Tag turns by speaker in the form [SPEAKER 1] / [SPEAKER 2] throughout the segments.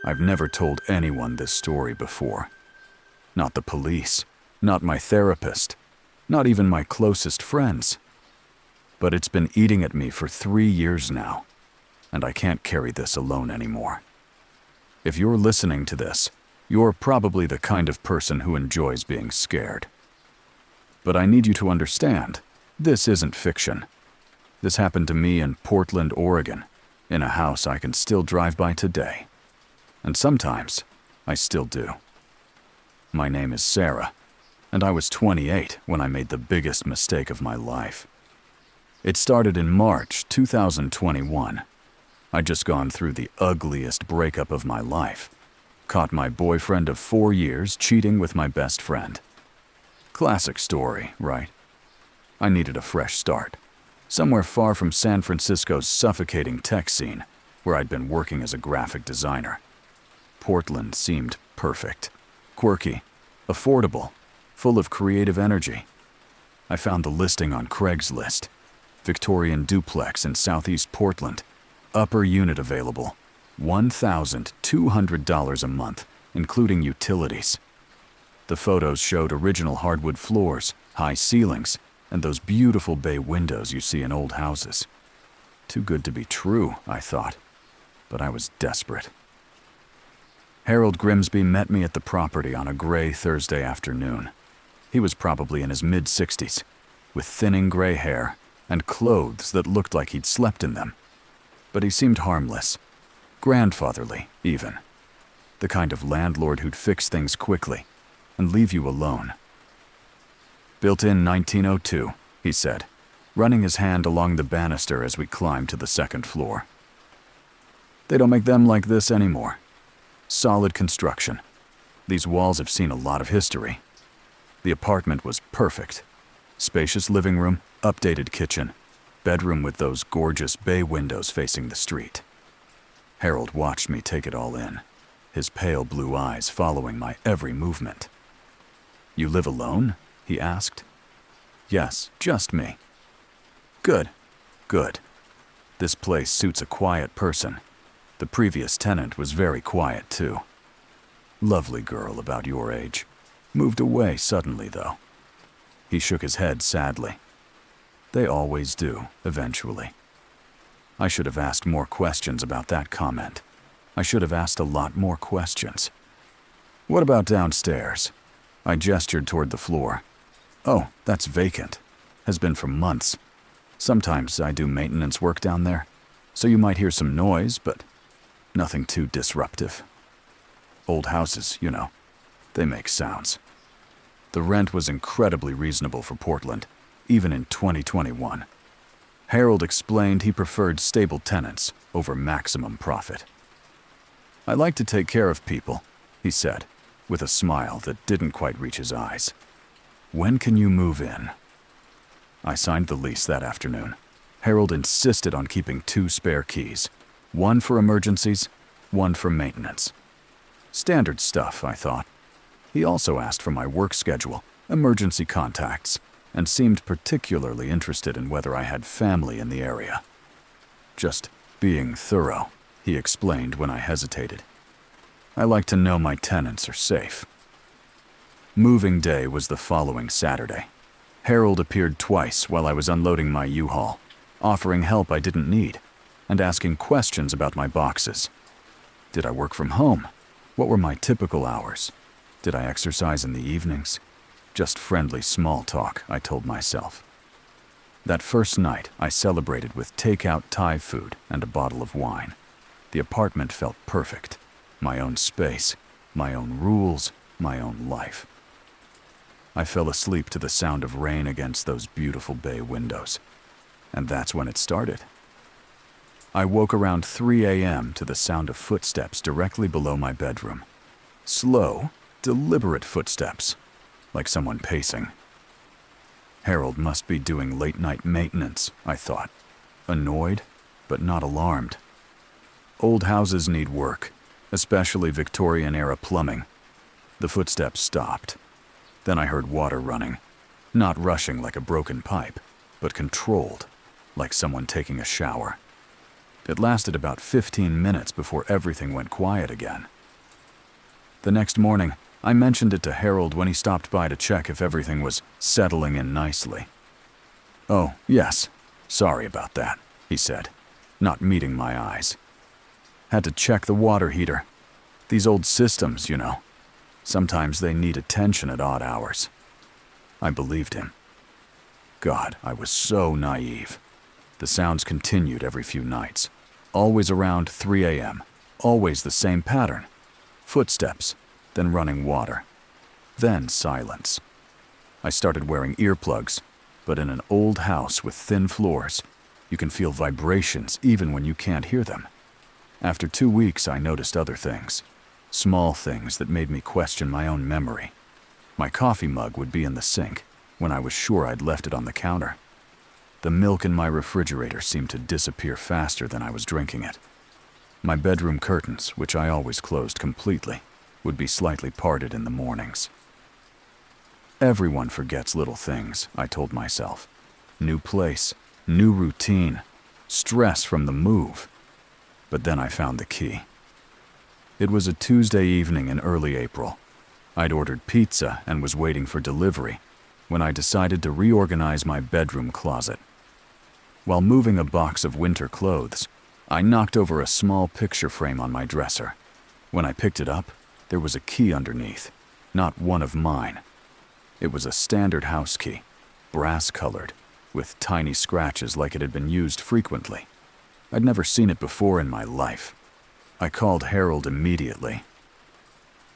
[SPEAKER 1] I've never told anyone this story before. Not the police, not my therapist, not even my closest friends. But it's been eating at me for 3 years now, and I can't carry this alone anymore. If you're listening to this, you're probably the kind of person who enjoys being scared. But I need you to understand, this isn't fiction. This happened to me in Portland, Oregon, in a house I can still drive by today. And sometimes, I still do. My name is Sarah, and I was 28 when I made the biggest mistake of my life. It started in March 2021. I'd just gone through the ugliest breakup of my life. Caught my boyfriend of 4 years cheating with my best friend. Classic story, right? I needed a fresh start. Somewhere far from San Francisco's suffocating tech scene, where I'd been working as a graphic designer. Portland seemed perfect. Quirky, affordable, full of creative energy. I found the listing on Craigslist. Victorian duplex in southeast Portland. Upper unit available. $1,200 a month, including utilities. The photos showed original hardwood floors, high ceilings, and those beautiful bay windows you see in old houses. Too good to be true, I thought, but I was desperate. Harold Grimsby met me at the property on a gray Thursday afternoon. He was probably in his mid-60s, with thinning gray hair and clothes that looked like he'd slept in them. But he seemed harmless, grandfatherly even. The kind of landlord who'd fix things quickly and leave you alone. Built in 1902, he said, running his hand along the banister as we climbed to the second floor. They don't make them like this anymore. Solid construction. These walls have seen a lot of history. The apartment was perfect. Spacious living room, updated kitchen, bedroom with those gorgeous bay windows facing the street. Harold watched me take it all in, his pale blue eyes following my every movement. "You live alone?" he asked. "Yes, just me." Good, good. This place suits a quiet person. The previous tenant was very quiet, too. Lovely girl about your age. Moved away suddenly, though. He shook his head sadly. They always do, eventually. I should have asked more questions about that comment. I should have asked a lot more questions. What about downstairs? I gestured toward the floor. Oh, that's vacant. Has been for months. Sometimes I do maintenance work down there, so you might hear some noise, but nothing too disruptive. Old houses, you know, they make sounds. The rent was incredibly reasonable for Portland, even in 2021. Harold explained he preferred stable tenants over maximum profit. "I like to take care of people," he said, with a smile that didn't quite reach his eyes. "When can you move in?" I signed the lease that afternoon. Harold insisted on keeping 2 spare keys, one for emergencies, one for maintenance. Standard stuff, I thought. He also asked for my work schedule, emergency contacts, and seemed particularly interested in whether I had family in the area. "Just being thorough," he explained when I hesitated. "I like to know my tenants are safe." Moving day was the following Saturday. Harold appeared twice while I was unloading my U-Haul, offering help I didn't need, and asking questions about my boxes. Did I work from home? What were my typical hours? Did I exercise in the evenings? Just friendly small talk, I told myself. That first night, I celebrated with takeout Thai food and a bottle of wine. The apartment felt perfect. My own space, my own rules, my own life. I fell asleep to the sound of rain against those beautiful bay windows. And that's when it started. I woke around 3 a.m. to the sound of footsteps directly below my bedroom. Slow, deliberate footsteps, like someone pacing. Harold must be doing late-night maintenance, I thought. Annoyed, but not alarmed. Old houses need work, especially Victorian-era plumbing. The footsteps stopped. Then I heard water running, not rushing like a broken pipe, but controlled, like someone taking a shower. It lasted about 15 minutes before everything went quiet again. The next morning, I mentioned it to Harold when he stopped by to check if everything was settling in nicely. "Oh, yes. Sorry about that," he said, not meeting my eyes. "Had to check the water heater. These old systems, you know. Sometimes they need attention at odd hours." I believed him. God, I was so naive. The sounds continued every few nights. Always around 3 a.m. Always the same pattern. Footsteps, then running water. Then silence. I started wearing earplugs, but in an old house with thin floors, you can feel vibrations even when you can't hear them. After 2 weeks, I noticed other things. Small things that made me question my own memory. My coffee mug would be in the sink when I was sure I'd left it on the counter. The milk in my refrigerator seemed to disappear faster than I was drinking it. My bedroom curtains, which I always closed completely, would be slightly parted in the mornings. Everyone forgets little things, I told myself. New place, new routine, stress from the move. But then I found the key. It was a Tuesday evening in early April. I'd ordered pizza and was waiting for delivery when I decided to reorganize my bedroom closet. While moving a box of winter clothes, I knocked over a small picture frame on my dresser. When I picked it up, there was a key underneath, not one of mine. It was a standard house key, brass-colored, with tiny scratches like it had been used frequently. I'd never seen it before in my life. I called Harold immediately.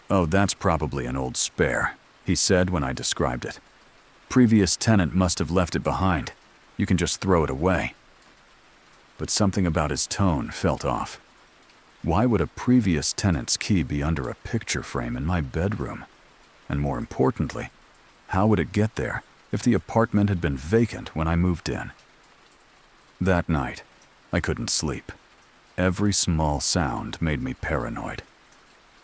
[SPEAKER 1] "Oh, that's probably an old spare," he said when I described it. "Previous tenant must have left it behind. You can just throw it away." But something about his tone felt off. Why would a previous tenant's key be under a picture frame in my bedroom? And more importantly, how would it get there if the apartment had been vacant when I moved in? That night, I couldn't sleep. Every small sound made me paranoid.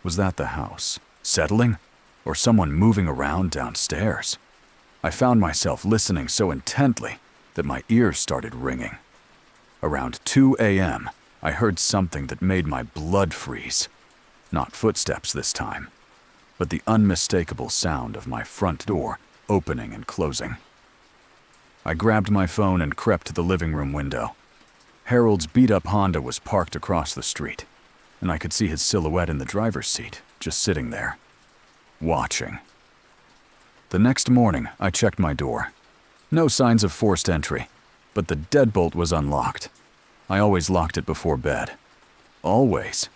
[SPEAKER 1] Was that the house settling, or someone moving around downstairs? I found myself listening so intently that my ears started ringing. Around 2 a.m., I heard something that made my blood freeze. Not footsteps this time, but the unmistakable sound of my front door opening and closing. I grabbed my phone and crept to the living room window. Harold's beat-up Honda was parked across the street, and I could see his silhouette in the driver's seat, just sitting there, watching. The next morning, I checked my door. No signs of forced entry, but the deadbolt was unlocked. I always locked it before bed. Always.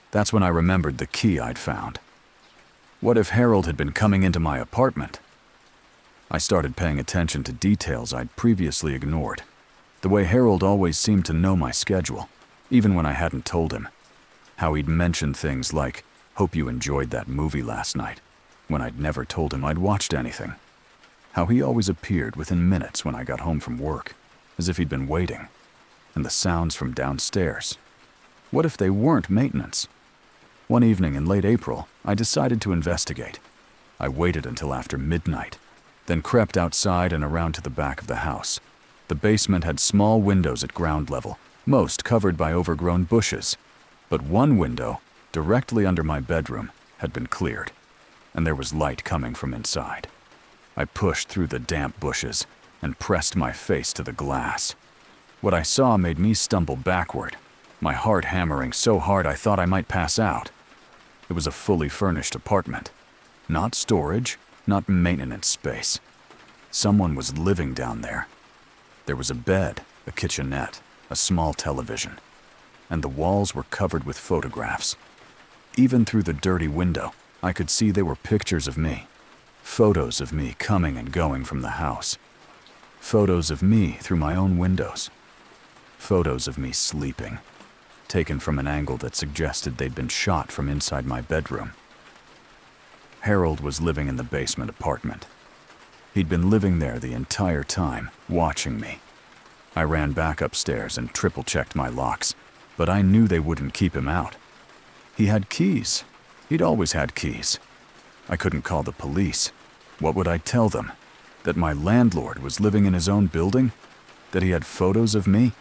[SPEAKER 1] That's when I remembered the key I'd found. What if Harold had been coming into my apartment? I started paying attention to details I'd previously ignored. The way Harold always seemed to know my schedule, even when I hadn't told him. How he'd mentioned things like, "Hope you enjoyed that movie last night," when I'd never told him I'd watched anything. How he always appeared within minutes when I got home from work, as if he'd been waiting. And the sounds from downstairs. What if they weren't maintenance? One evening in late April, I decided to investigate. I waited until after midnight, then crept outside and around to the back of the house. The basement had small windows at ground level, most covered by overgrown bushes. But one window, directly under my bedroom, had been cleared, and there was light coming from inside. I pushed through the damp bushes and pressed my face to the glass. What I saw made me stumble backward, my heart hammering so hard I thought I might pass out. It was a fully furnished apartment. Not storage, not maintenance space. Someone was living down there. There was a bed, a kitchenette, a small television, and the walls were covered with photographs. Even through the dirty window, I could see they were pictures of me. Photos of me coming and going from the house. Photos of me through my own windows. Photos of me sleeping, taken from an angle that suggested they'd been shot from inside my bedroom. Harold was living in the basement apartment. He'd been living there the entire time, watching me. I ran back upstairs and triple-checked my locks, but I knew they wouldn't keep him out. He had keys. He'd always had keys. I couldn't call the police. What would I tell them? That my landlord was living in his own building? That he had photos of me?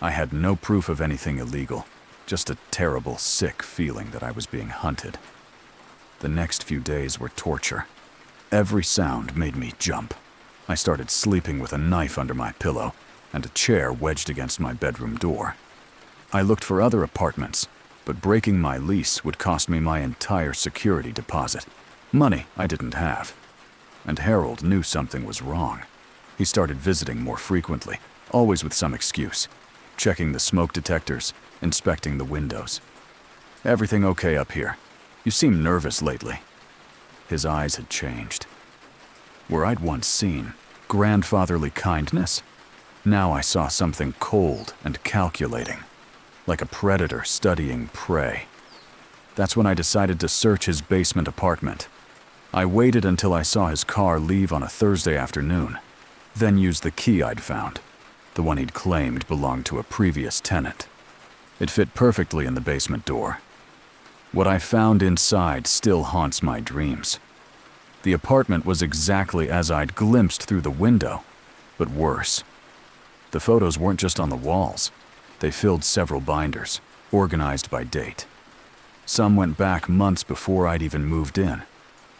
[SPEAKER 1] I had no proof of anything illegal, just a terrible, sick feeling that I was being hunted. The next few days were torture. Every sound made me jump. I started sleeping with a knife under my pillow and a chair wedged against my bedroom door. I looked for other apartments, but breaking my lease would cost me my entire security deposit, money I didn't have. And Harold knew something was wrong. He started visiting more frequently, always with some excuse, checking the smoke detectors, inspecting the windows. "Everything okay up here? You seem nervous lately." His eyes had changed. Where I'd once seen grandfatherly kindness, now I saw something cold and calculating, like a predator studying prey. That's when I decided to search his basement apartment. I waited until I saw his car leave on a Thursday afternoon, then used the key I'd found, the one he'd claimed belonged to a previous tenant. It fit perfectly in the basement door. What I found inside still haunts my dreams. The apartment was exactly as I'd glimpsed through the window, but worse. The photos weren't just on the walls. They filled several binders, organized by date. Some went back months before I'd even moved in,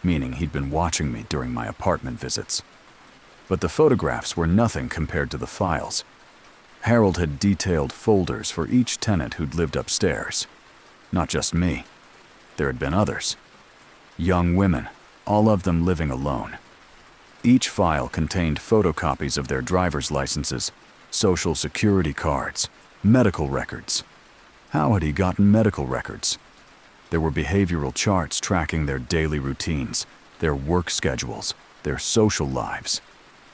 [SPEAKER 1] meaning he'd been watching me during my apartment visits. But the photographs were nothing compared to the files. Harold had detailed folders for each tenant who'd lived upstairs. Not just me. There had been others. Young women, all of them living alone. Each file contained photocopies of their driver's licenses, social security cards, medical records. How had he gotten medical records? There were behavioral charts tracking their daily routines, their work schedules, their social lives.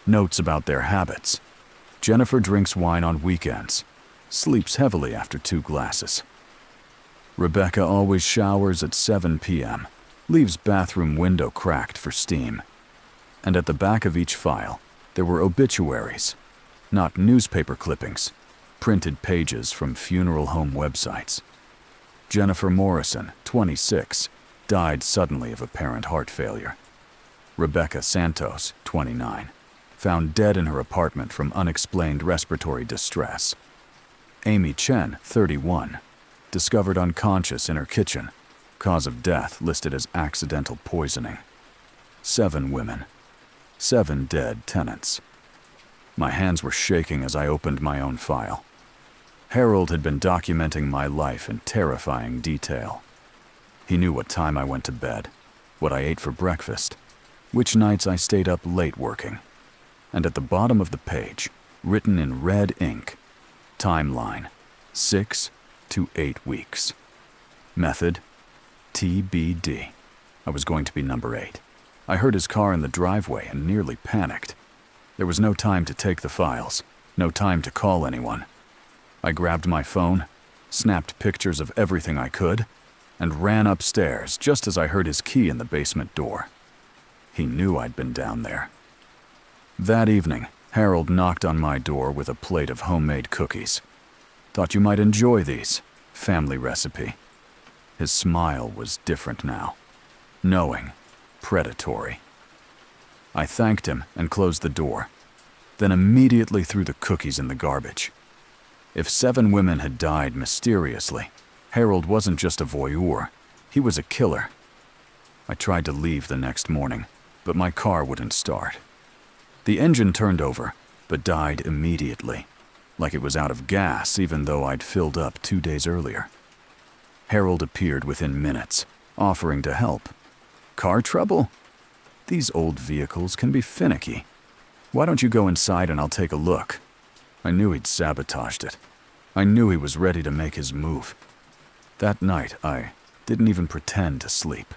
[SPEAKER 1] Notes about their habits. Jennifer drinks wine on weekends, sleeps heavily after 2 glasses. Rebecca always showers at 7 p.m., leaves bathroom window cracked for steam. And at the back of each file, there were obituaries, not newspaper clippings, printed pages from funeral home websites. Jennifer Morrison, 26, died suddenly of apparent heart failure. Rebecca Santos, 29, found dead in her apartment from unexplained respiratory distress. Amy Chen, 31, discovered unconscious in her kitchen, cause of death listed as accidental poisoning. 7 women, 7 dead tenants. My hands were shaking as I opened my own file. Harold had been documenting my life in terrifying detail. He knew what time I went to bed, what I ate for breakfast, which nights I stayed up late working. And at the bottom of the page, written in red ink, timeline, 6 to 8 weeks. Method, TBD. I was going to be number 8. I heard his car in the driveway and nearly panicked. There was no time to take the files, no time to call anyone. I grabbed my phone, snapped pictures of everything I could, and ran upstairs just as I heard his key in the basement door. He knew I'd been down there. That evening, Harold knocked on my door with a plate of homemade cookies. "Thought you might enjoy these. Family recipe." His smile was different now. Knowing, predatory. I thanked him and closed the door, then immediately threw the cookies in the garbage. If 7 women had died mysteriously, Harold wasn't just a voyeur, he was a killer. I tried to leave the next morning, but my car wouldn't start. The engine turned over, but died immediately, like it was out of gas even though I'd filled up 2 days earlier. Harold appeared within minutes, offering to help. "Car trouble? These old vehicles can be finicky. Why don't you go inside and I'll take a look?" I knew he'd sabotaged it. I knew he was ready to make his move. That night, I didn't even pretend to sleep.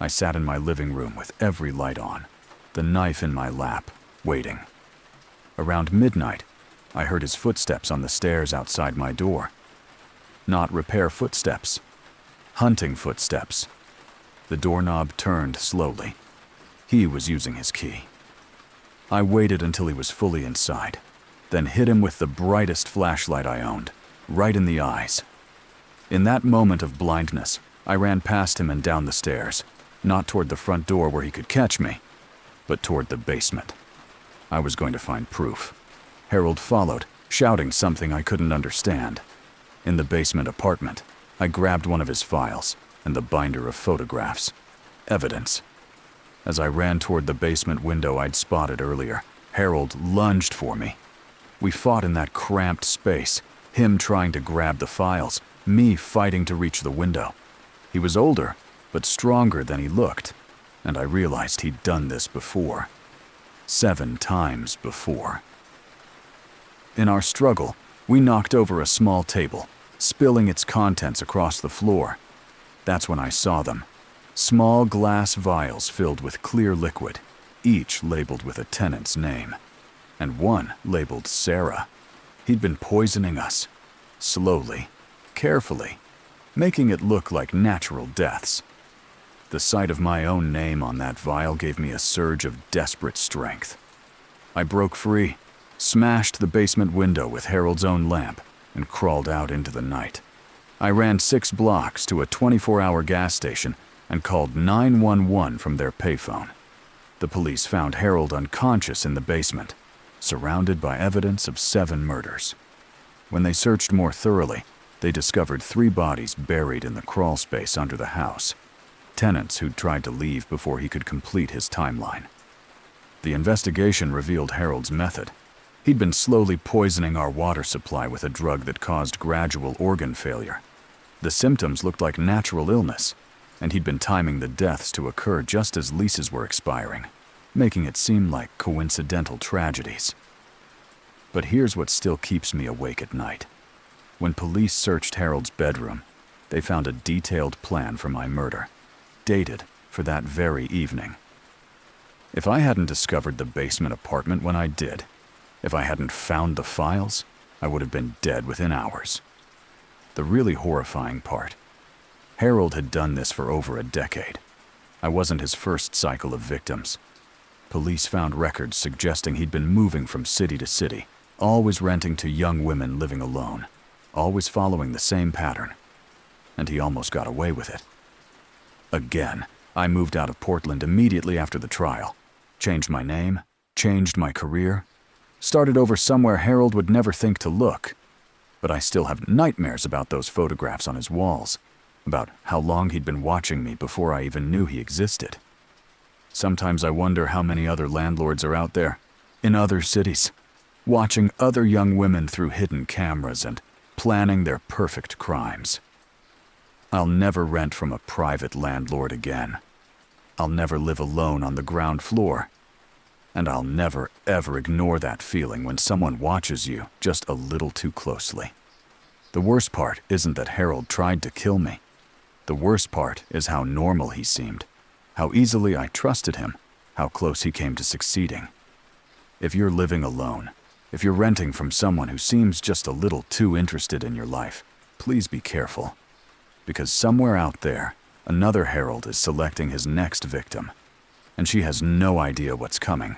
[SPEAKER 1] I sat in my living room with every light on, the knife in my lap, waiting. Around midnight, I heard his footsteps on the stairs outside my door. Not repair footsteps, hunting footsteps. The doorknob turned slowly. He was using his key. I waited until he was fully inside, then hit him with the brightest flashlight I owned, right in the eyes. In that moment of blindness, I ran past him and down the stairs, not toward the front door where he could catch me, but toward the basement. I was going to find proof. Harold followed, shouting something I couldn't understand. In the basement apartment, I grabbed one of his files and the binder of photographs. Evidence. As I ran toward the basement window I'd spotted earlier, Harold lunged for me. We fought in that cramped space, him trying to grab the files, me fighting to reach the window. He was older, but stronger than he looked, and I realized he'd done this before. 7 times before. In our struggle, we knocked over a small table, spilling its contents across the floor. That's when I saw them. Small glass vials filled with clear liquid, each labeled with a tenant's name. And one labeled Sarah. He'd been poisoning us. Slowly, carefully, making it look like natural deaths. The sight of my own name on that vial gave me a surge of desperate strength. I broke free, smashed the basement window with Harold's own lamp, and crawled out into the night. I ran 6 blocks to a 24-hour gas station and called 911 from their payphone. The police found Harold unconscious in the basement, surrounded by evidence of 7 murders. When they searched more thoroughly, they discovered 3 bodies buried in the crawl space under the house. Tenants who'd tried to leave before he could complete his timeline. The investigation revealed Harold's method. He'd been slowly poisoning our water supply with a drug that caused gradual organ failure. The symptoms looked like natural illness, and he'd been timing the deaths to occur just as leases were expiring, making it seem like coincidental tragedies. But here's what still keeps me awake at night. When police searched Harold's bedroom, they found a detailed plan for my murder, dated for that very evening. If I hadn't discovered the basement apartment when I did, if I hadn't found the files, I would have been dead within hours. The really horrifying part, Harold had done this for over a decade. I wasn't his first cycle of victims. Police found records suggesting he'd been moving from city to city, always renting to young women living alone, always following the same pattern. And he almost got away with it. Again, I moved out of Portland immediately after the trial, changed my name, changed my career, started over somewhere Harold would never think to look. But I still have nightmares about those photographs on his walls, about how long he'd been watching me before I even knew he existed. Sometimes I wonder how many other landlords are out there, in other cities, watching other young women through hidden cameras and planning their perfect crimes. I'll never rent from a private landlord again. I'll never live alone on the ground floor. And I'll never, ever ignore that feeling when someone watches you just a little too closely. The worst part isn't that Harold tried to kill me. The worst part is how normal he seemed, how easily I trusted him, how close he came to succeeding. If you're living alone, if you're renting from someone who seems just a little too interested in your life, please be careful. Because somewhere out there, another Harold is selecting his next victim, and she has no idea what's coming.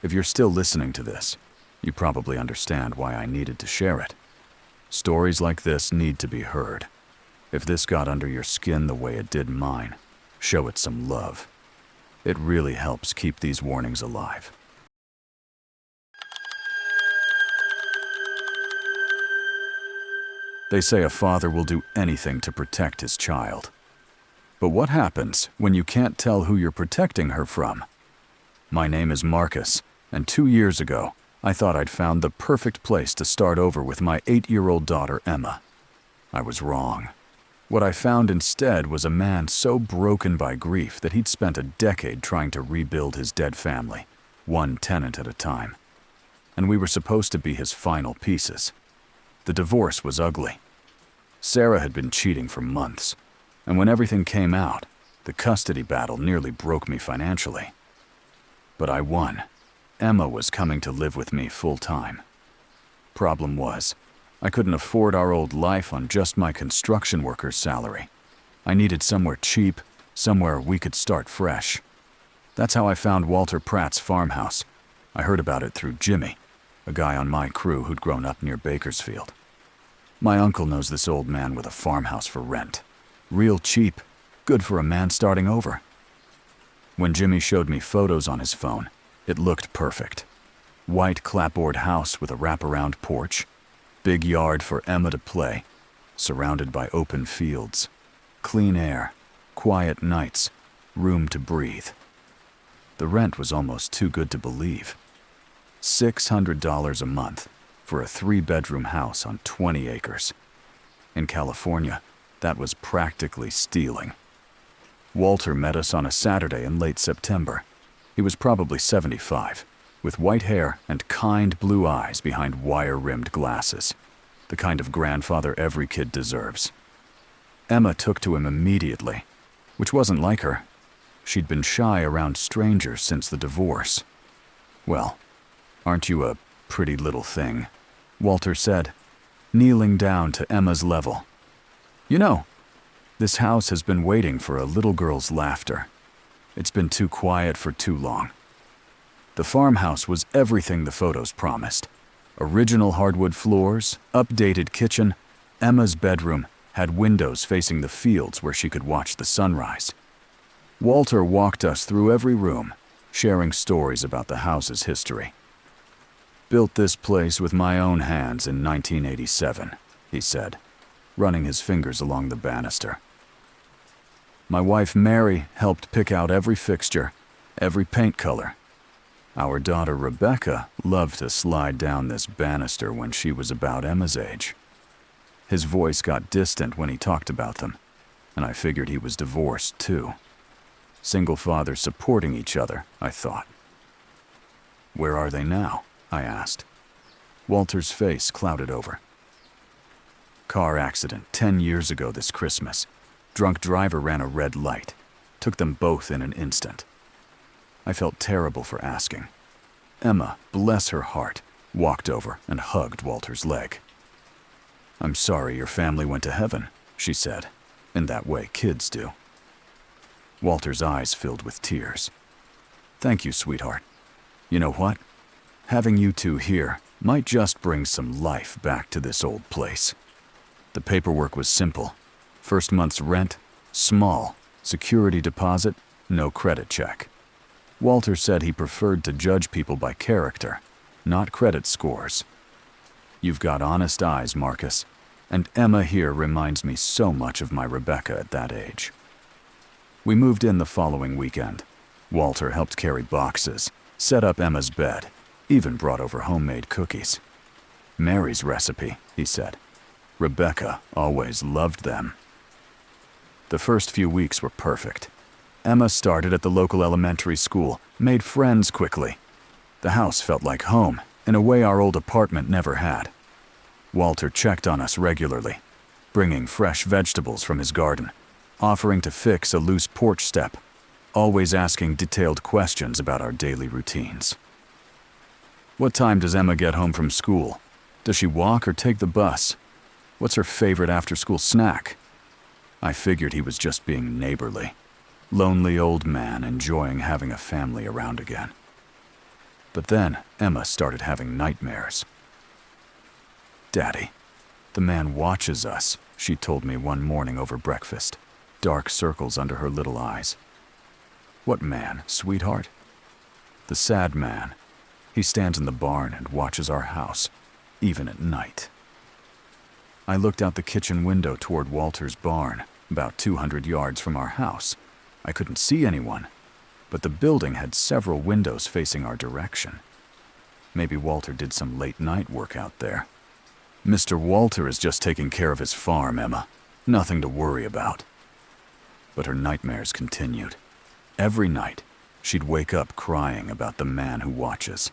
[SPEAKER 1] If you're still listening to this, you probably understand why I needed to share it. Stories like this need to be heard. If this got under your skin the way it did mine, show it some love. It really helps keep these warnings alive. They say a father will do anything to protect his child. But what happens when you can't tell who you're protecting her from? My name is Marcus, and 2 years ago, I thought I'd found the perfect place to start over with my 8-year-old daughter, Emma. I was wrong. What I found instead was a man so broken by grief that he'd spent a decade trying to rebuild his dead family, one tenant at a time. And we were supposed to be his final pieces. The divorce was ugly. Sarah had been cheating for months, and when everything came out, the custody battle nearly broke me financially. But I won. Emma was coming to live with me full-time. Problem was, I couldn't afford our old life on just my construction worker's salary. I needed somewhere cheap, somewhere we could start fresh. That's how I found Walter Pratt's farmhouse. I heard about it through Jimmy, a guy on my crew who'd grown up near Bakersfield. My uncle knows this old man with a farmhouse for rent. Real cheap, good for a man starting over. When Jimmy showed me photos on his phone, it looked perfect. White clapboard house with a wraparound porch. Big yard for Emma to play, surrounded by open fields. Clean air, quiet nights, room to breathe. The rent was almost too good to believe. $600 a month for a 3-bedroom house on 20 acres. In California, that was practically stealing. Walter met us on a Saturday in late September. He was probably 75, with white hair and kind blue eyes behind wire-rimmed glasses, the kind of grandfather every kid deserves. Emma took to him immediately, which wasn't like her. She'd been shy around strangers since the divorce. "Well, aren't you a pretty little thing?" Walter said, kneeling down to Emma's level. "You know, this house has been waiting for a little girl's laughter. It's been too quiet for too long." The farmhouse was everything the photos promised. Original hardwood floors, updated kitchen. Emma's bedroom had windows facing the fields where she could watch the sunrise. Walter walked us through every room, sharing stories about the house's history. "Built this place with my own hands in 1987, he said, running his fingers along the banister. "My wife Mary helped pick out every fixture, every paint color. Our daughter Rebecca loved to slide down this banister when she was about Emma's age." His voice got distant when he talked about them, and I figured he was divorced too. Single fathers supporting each other, I thought. "Where are they now?" I asked. Walter's face clouded over. "Car accident 10 years ago this Christmas. Drunk driver ran a red light. Took them both in an instant." I felt terrible for asking. Emma, bless her heart, walked over and hugged Walter's leg. "I'm sorry your family went to heaven," she said, in that way kids do. Walter's eyes filled with tears. "Thank you, sweetheart. You know what? Having you two here might just bring some life back to this old place." The paperwork was simple. First month's rent, small, security deposit, no credit check. Walter said he preferred to judge people by character, not credit scores. "You've got honest eyes, Marcus, and Emma here reminds me so much of my Rebecca at that age." We moved in the following weekend. Walter helped carry boxes, set up Emma's bed, even brought over homemade cookies. "Mary's recipe," he said. "Rebecca always loved them." The first few weeks were perfect. Emma started at the local elementary school, made friends quickly. The house felt like home, in a way our old apartment never had. Walter checked on us regularly, bringing fresh vegetables from his garden, offering to fix a loose porch step, always asking detailed questions about our daily routines. "What time does Emma get home from school? Does she walk or take the bus? What's her favorite after-school snack?" I figured he was just being neighborly. Lonely old man enjoying having a family around again. But then Emma started having nightmares. "Daddy, the man watches us," she told me one morning over breakfast, dark circles under her little eyes. "What man, sweetheart?" "The sad man. He stands in the barn and watches our house, even at night." I looked out the kitchen window toward Walter's barn, about 200 yards from our house. I couldn't see anyone, but the building had several windows facing our direction. Maybe Walter did some late-night work out there. "Mr. Walter is just taking care of his farm, Emma. Nothing to worry about." But her nightmares continued. Every night, she'd wake up crying about the man who watches.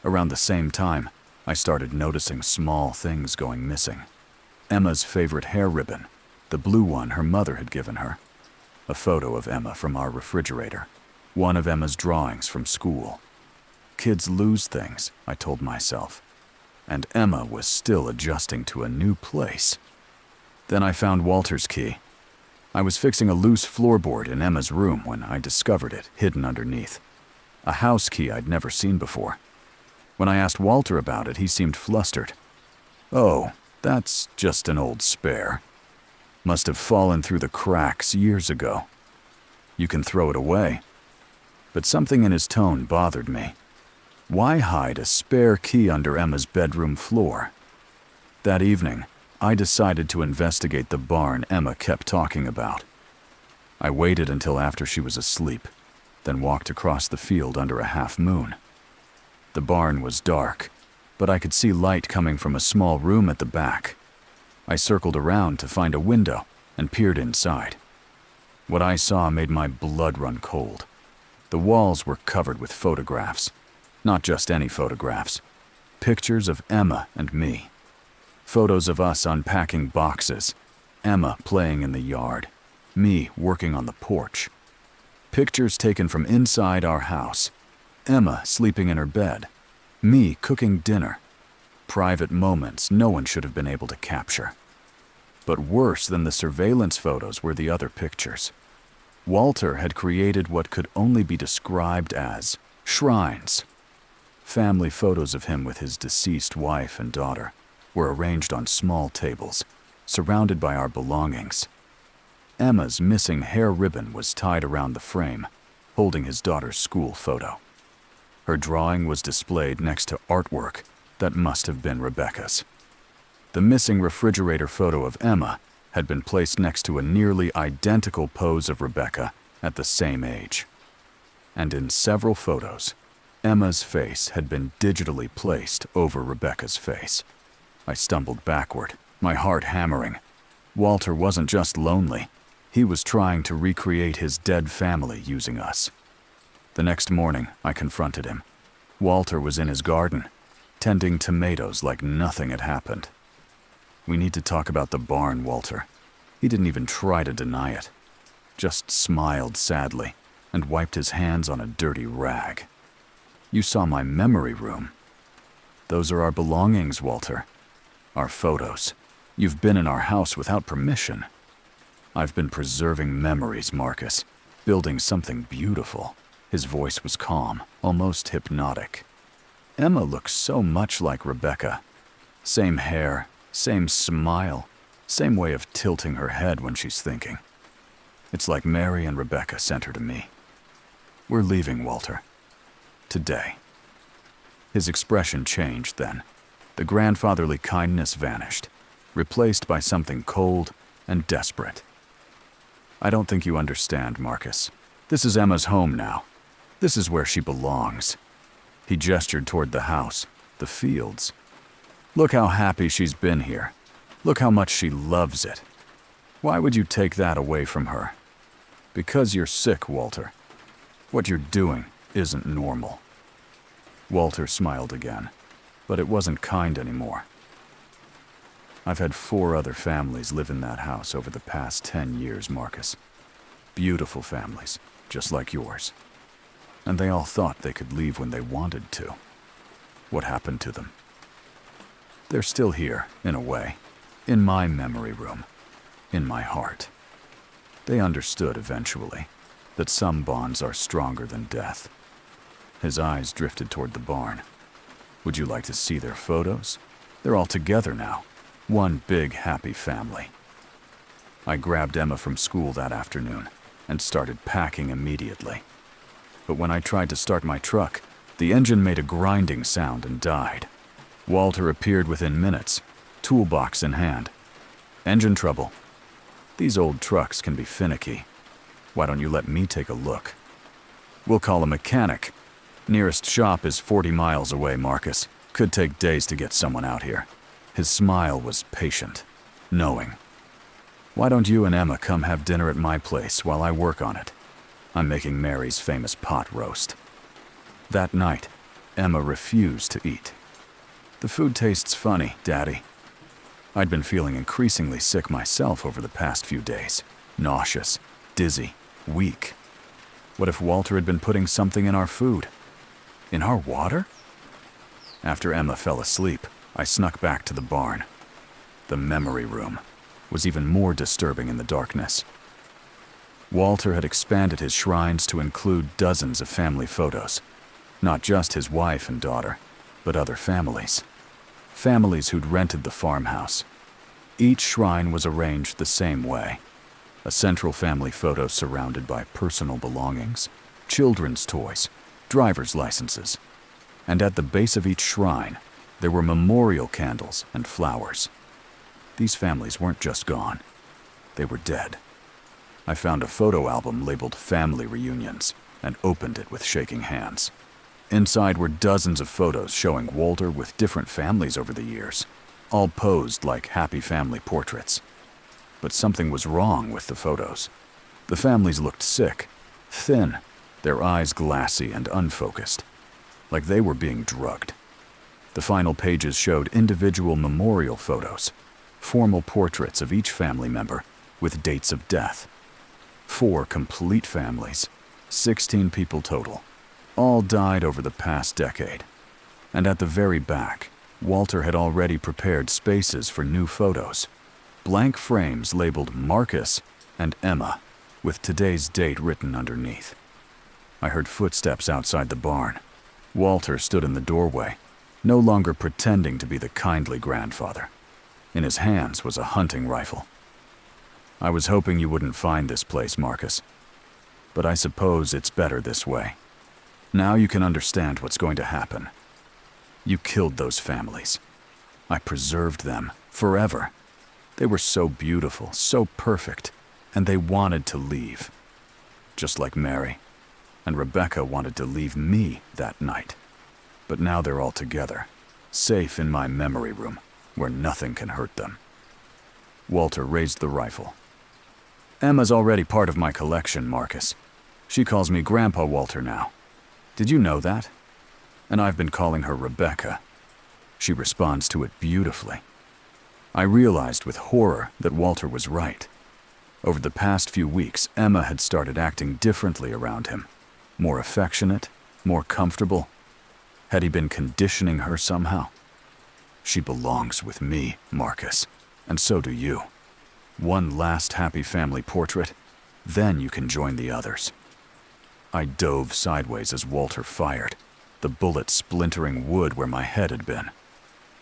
[SPEAKER 1] Around the same time, I started noticing small things going missing. Emma's favorite hair ribbon, the blue one her mother had given her. A photo of Emma from our refrigerator. One of Emma's drawings from school. Kids lose things, I told myself. And Emma was still adjusting to a new place. Then I found Walter's key. I was fixing a loose floorboard in Emma's room when I discovered it hidden underneath. A house key I'd never seen before. When I asked Walter about it, he seemed flustered. "Oh, that's just an old spare. Must have fallen through the cracks years ago. You can throw it away." But something in his tone bothered me. Why hide a spare key under Emma's bedroom floor? That evening, I decided to investigate the barn Emma kept talking about. I waited until after she was asleep, then walked across the field under a half moon. The barn was dark, but I could see light coming from a small room at the back. I circled around to find a window and peered inside. What I saw made my blood run cold. The walls were covered with photographs. Not just any photographs. Pictures of Emma and me. Photos of us unpacking boxes, Emma playing in the yard, me working on the porch. Pictures taken from inside our house, Emma sleeping in her bed, me cooking dinner. Private moments no one should have been able to capture. But worse than the surveillance photos were the other pictures. Walter had created what could only be described as shrines. Family photos of him with his deceased wife and daughter were arranged on small tables, surrounded by our belongings. Emma's missing hair ribbon was tied around the frame, holding his daughter's school photo. Her drawing was displayed next to artwork that must have been Rebecca's. The missing refrigerator photo of Emma had been placed next to a nearly identical pose of Rebecca at the same age. And in several photos, Emma's face had been digitally placed over Rebecca's face. I stumbled backward, my heart hammering. Walter wasn't just lonely. He was trying to recreate his dead family using us. The next morning, I confronted him. Walter was in his garden, tending tomatoes like nothing had happened. "We need to talk about the barn, Walter." He didn't even try to deny it. Just smiled sadly and wiped his hands on a dirty rag. "You saw my memory room. Those are our belongings, Walter. Our photos. You've been in our house without permission. I've been preserving memories, Marcus, building something beautiful." His voice was calm, almost hypnotic. Emma looks so much like Rebecca. Same hair, same smile, same way of tilting her head when she's thinking. It's like Mary and Rebecca sent her to me. "We're leaving, Walter. Today." His expression changed then. The grandfatherly kindness vanished, replaced by something cold and desperate. "I don't think you understand, Marcus. This is Emma's home now. This is where she belongs." He gestured toward the house, the fields. "Look how happy she's been here. Look how much she loves it. Why would you take that away from her? Because you're sick, Walter. What you're doing isn't normal." Walter smiled again, but it wasn't kind anymore. "I've had 4 other families live in that house over the past 10 years, Marcus. Beautiful families, just like yours. And they all thought they could leave when they wanted to. What happened to them? They're still here, in a way, in my memory room, in my heart. They understood eventually that some bonds are stronger than death." His eyes drifted toward the barn. "Would you like to see their photos? They're all together now, one big happy family." I grabbed Emma from school that afternoon and started packing immediately. But when I tried to start my truck, the engine made a grinding sound and died. Walter appeared within minutes, toolbox in hand. "Engine trouble. These old trucks can be finicky. Why don't you let me take a look? We'll call a mechanic. Nearest shop is 40 miles away, Marcus. Could take days to get someone out here." His smile was patient, knowing. "Why don't you and Emma come have dinner at my place while I work on it? I'm making Mary's famous pot roast." That night, Emma refused to eat. "The food tastes funny, Daddy." I'd been feeling increasingly sick myself over the past few days. Nauseous, dizzy, weak. What if Walter had been putting something in our food? In our water? After Emma fell asleep, I snuck back to the barn. The memory room was even more disturbing in the darkness. Walter had expanded his shrines to include dozens of family photos. Not just his wife and daughter, but other families. Families who'd rented the farmhouse. Each shrine was arranged the same way. A central family photo surrounded by personal belongings, children's toys, driver's licenses. And at the base of each shrine, there were memorial candles and flowers. These families weren't just gone. They were dead. I found a photo album labeled Family Reunions and opened it with shaking hands. Inside were dozens of photos showing Walter with different families over the years, all posed like happy family portraits. But something was wrong with the photos. The families looked sick, thin, their eyes glassy and unfocused, like they were being drugged. The final pages showed individual memorial photos, formal portraits of each family member with dates of death. 4 complete families, 16 people total, all died over the past decade. And at the very back, Walter had already prepared spaces for new photos, blank frames labeled Marcus and Emma, with today's date written underneath. I heard footsteps outside the barn. Walter stood in the doorway, no longer pretending to be the kindly grandfather. In his hands was a hunting rifle. "I was hoping you wouldn't find this place, Marcus. But I suppose it's better this way. Now you can understand what's going to happen. You killed those families. I preserved them forever. They were so beautiful, so perfect, and they wanted to leave. Just like Mary. And Rebecca wanted to leave me that night. But now they're all together, safe in my memory room, where nothing can hurt them." Walter raised the rifle. "Emma's already part of my collection, Marcus. She calls me Grandpa Walter now. Did you know that? And I've been calling her Rebecca. She responds to it beautifully." I realized with horror that Walter was right. Over the past few weeks, Emma had started acting differently around him. More affectionate, more comfortable. Had he been conditioning her somehow? "She belongs with me, Marcus, and so do you. One last happy family portrait, then you can join the others." I dove sideways as Walter fired, the bullet splintering wood where my head had been.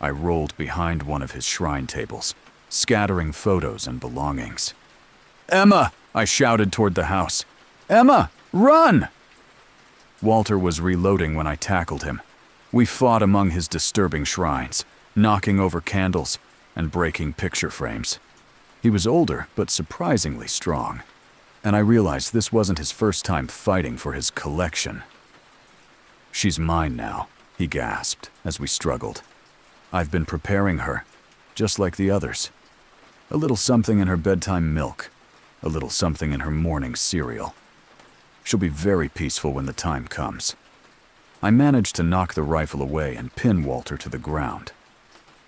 [SPEAKER 1] I rolled behind one of his shrine tables, scattering photos and belongings. "Emma!" I shouted toward the house. "Emma, run!" Walter was reloading when I tackled him. We fought among his disturbing shrines, knocking over candles and breaking picture frames. He was older, but surprisingly strong, and I realized this wasn't his first time fighting for his collection. "She's mine now," he gasped as we struggled. "I've been preparing her, just like the others. A little something in her bedtime milk, a little something in her morning cereal. She'll be very peaceful when the time comes." I managed to knock the rifle away and pin Walter to the ground.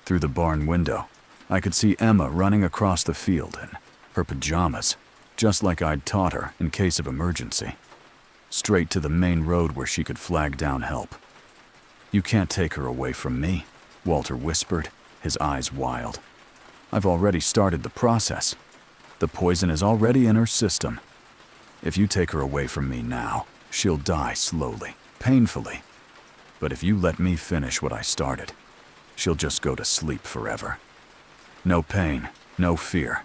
[SPEAKER 1] Through the barn window, I could see Emma running across the field in her pajamas, just like I'd taught her in case of emergency. Straight to the main road where she could flag down help. "You can't take her away from me," Walter whispered, his eyes wild. "I've already started the process. The poison is already in her system. If you take her away from me now, she'll die slowly, painfully. But if you let me finish what I started, she'll just go to sleep forever. No pain, no fear."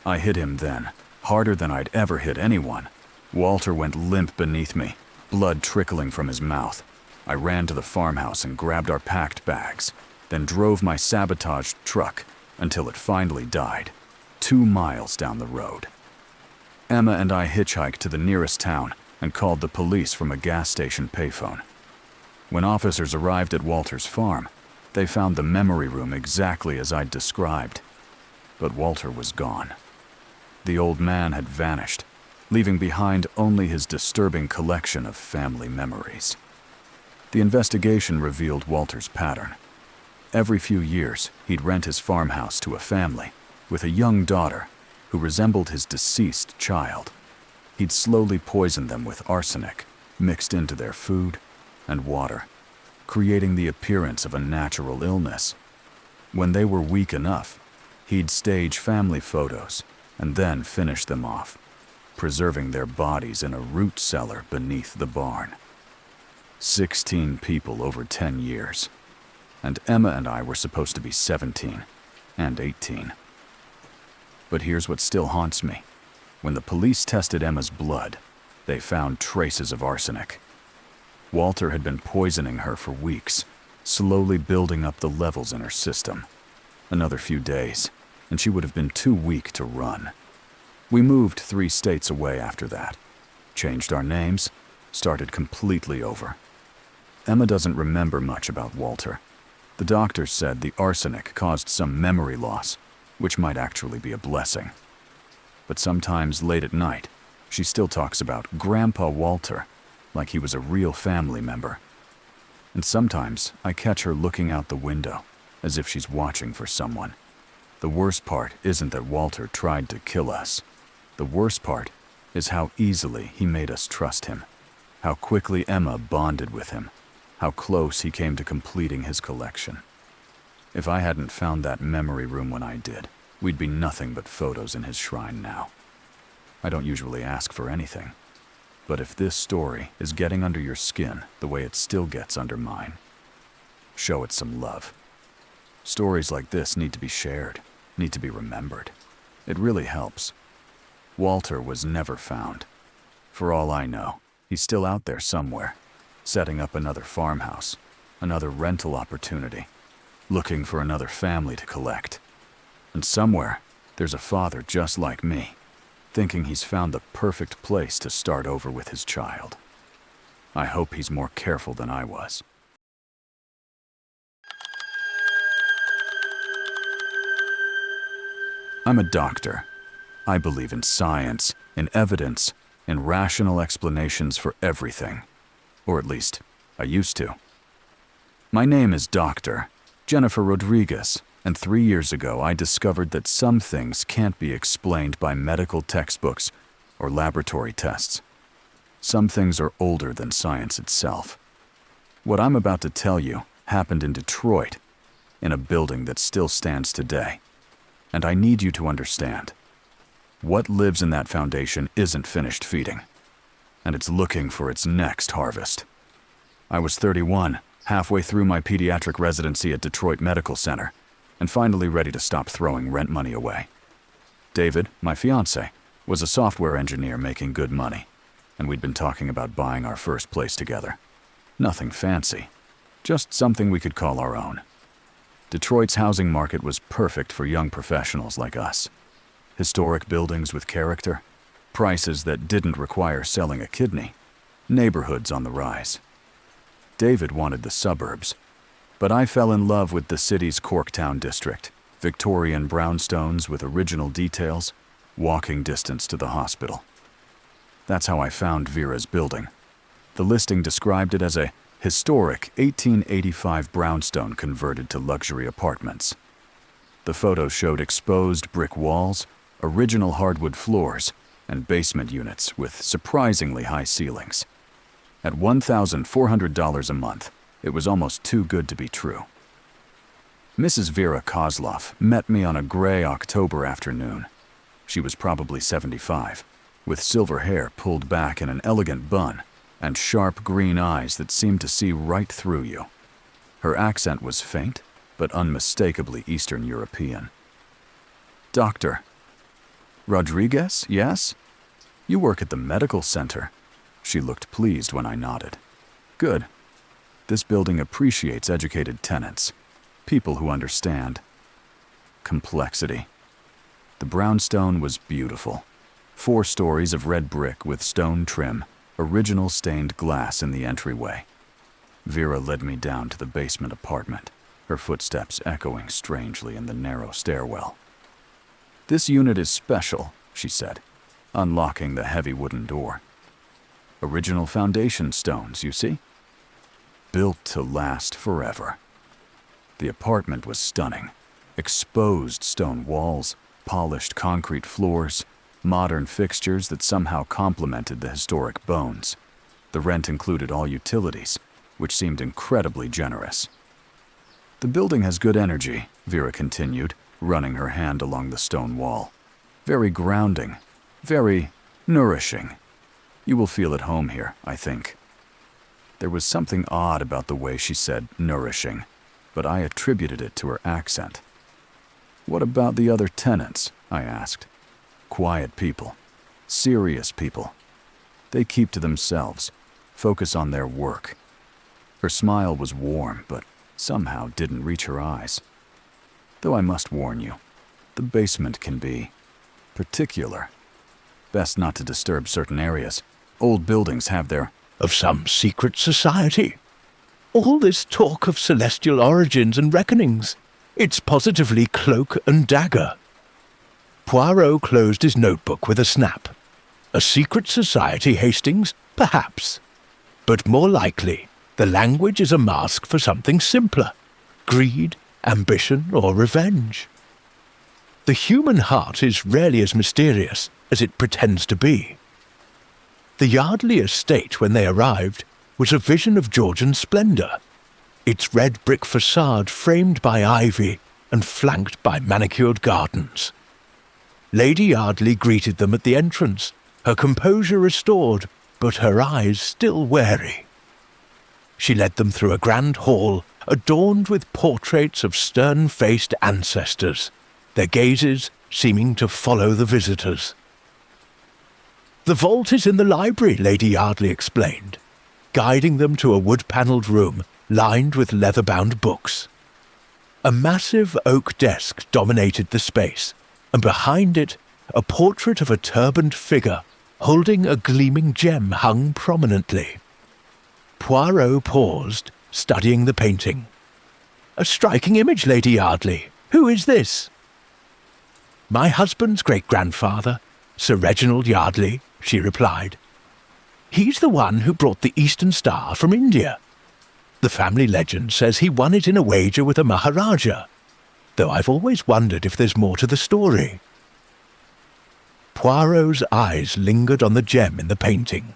[SPEAKER 1] I hit him then, harder than I'd ever hit anyone. Walter went limp beneath me, blood trickling from his mouth. I ran to the farmhouse and grabbed our packed bags, then drove my sabotaged truck until it finally died, 2 miles down the road. Emma and I hitchhiked to the nearest town and called the police from a gas station payphone. When officers arrived at Walter's farm, they found the memory room exactly as I'd described. But Walter was gone. The old man had vanished, leaving behind only his disturbing collection of family memories. The investigation revealed Walter's pattern. Every few years, he'd rent his farmhouse to a family with a young daughter who resembled his deceased child. He'd slowly poisoned them with arsenic, mixed into their food and water, creating the appearance of a natural illness. When they were weak enough, he'd stage family photos and then finish them off, preserving their bodies in a root cellar beneath the barn. 16 people over 10 years. And Emma and I were supposed to be 17 and 18. But here's what still haunts me. When the police tested Emma's blood, they found traces of arsenic. Walter had been poisoning her for weeks, slowly building up the levels in her system. Another few days, and she would have been too weak to run. We moved 3 states away after that, changed our names, started completely over. Emma doesn't remember much about Walter. The doctors said the arsenic caused some memory loss, which might actually be a blessing. But sometimes late at night, she still talks about Grandpa Walter, like he was a real family member. And sometimes I catch her looking out the window, as if she's watching for someone. The worst part isn't that Walter tried to kill us. The worst part is how easily he made us trust him, how quickly Emma bonded with him, how close he came to completing his collection. If I hadn't found that memory room when I did, we'd be nothing but photos in his shrine now. I don't usually ask for anything, but if this story is getting under your skin the way it still gets under mine, show it some love. Stories like this need to be shared, need to be remembered. It really helps. Walter was never found. For all I know, he's still out there somewhere, setting up another farmhouse, another rental opportunity, looking for another family to collect. And somewhere, there's a father just like me, thinking he's found the perfect place to start over with his child. I hope he's more careful than I was. I'm a doctor. I believe in science, in evidence, in rational explanations for everything. Or at least, I used to. My name is Dr. Jennifer Rodriguez, and 3 years ago I discovered that some things can't be explained by medical textbooks or laboratory tests. Some things are older than science itself. What I'm about to tell you happened in Detroit, in a building that still stands today. And I need you to understand. What lives in that foundation isn't finished feeding, and it's looking for its next harvest. I was 31, halfway through my pediatric residency at Detroit Medical Center, and finally ready to stop throwing rent money away. David, my fiancé, was a software engineer making good money, and we'd been talking about buying our first place together. Nothing fancy, just something we could call our own. Detroit's housing market was perfect for young professionals like us. Historic buildings with character, prices that didn't require selling a kidney, neighborhoods on the rise. David wanted the suburbs, but I fell in love with the city's Corktown district, Victorian brownstones with original details, walking distance to the hospital. That's how I found Vera's building. The listing described it as a historic 1885 brownstone converted to luxury apartments. The photos showed exposed brick walls, original hardwood floors, and basement units with surprisingly high ceilings. At $1,400 a month, it was almost too good to be true. Mrs. Vera Kozlov met me on a gray October afternoon. She was probably 75, with silver hair pulled back in an elegant bun, and sharp green eyes that seemed to see right through you. Her accent was faint, but unmistakably Eastern European. Doctor. Rodriguez, yes? You work at the medical center. She looked pleased when I nodded. Good. This building appreciates educated tenants, people who understand complexity. The brownstone was beautiful. 4 stories of red brick with stone trim, original stained glass in the entryway. Vera led me down to the basement apartment, her footsteps echoing strangely in the narrow stairwell. This unit is special, she said, unlocking the heavy wooden door. Original foundation stones, you see? Built to last forever. The apartment was stunning. Exposed stone walls, polished concrete floors, modern fixtures that somehow complemented the historic bones. The rent included all utilities, which seemed incredibly generous. The building has good energy, Vera continued, running her hand along the stone wall. Very grounding, very nourishing. You will feel at home here, I think. There was something odd about the way she said nourishing, but I attributed it to her accent. What about the other tenants? I asked. Quiet people, serious people. They keep to themselves, focus on their work, Her smile was warm, but somehow didn't reach her eyes. Though I must warn you, the basement can be particular. Best not to disturb certain areas. Old buildings have their...
[SPEAKER 2] Of some secret society. All this talk of celestial origins and reckonings. It's positively cloak and dagger. Poirot closed his notebook with a snap. A secret society, Hastings? Perhaps. But more likely, the language is a mask for something simpler. Greed, ambition, or revenge. The human heart is rarely as mysterious as it pretends to be. The Yardley estate, when they arrived, was a vision of Georgian splendour, its red brick facade framed by ivy and flanked by manicured gardens. Lady Yardley greeted them at the entrance, her composure restored, but her eyes still wary. She led them through a grand hall adorned with portraits of stern-faced ancestors, their gazes seeming to follow the visitors. "The vault is in the library," Lady Yardley explained, guiding them to a wood-panelled room lined with leather-bound books. A massive oak desk dominated the space, and behind it a portrait of a turbaned figure holding a gleaming gem hung prominently. Poirot paused, studying the painting. "A striking image, Lady Yardley. Who is this?" "My husband's great-grandfather, Sir Reginald Yardley," she replied. "He's the one who brought the Eastern Star from India. The family legend says he won it in a wager with a Maharaja, though I've always wondered if there's more to the story." Poirot's eyes lingered on the gem in the painting,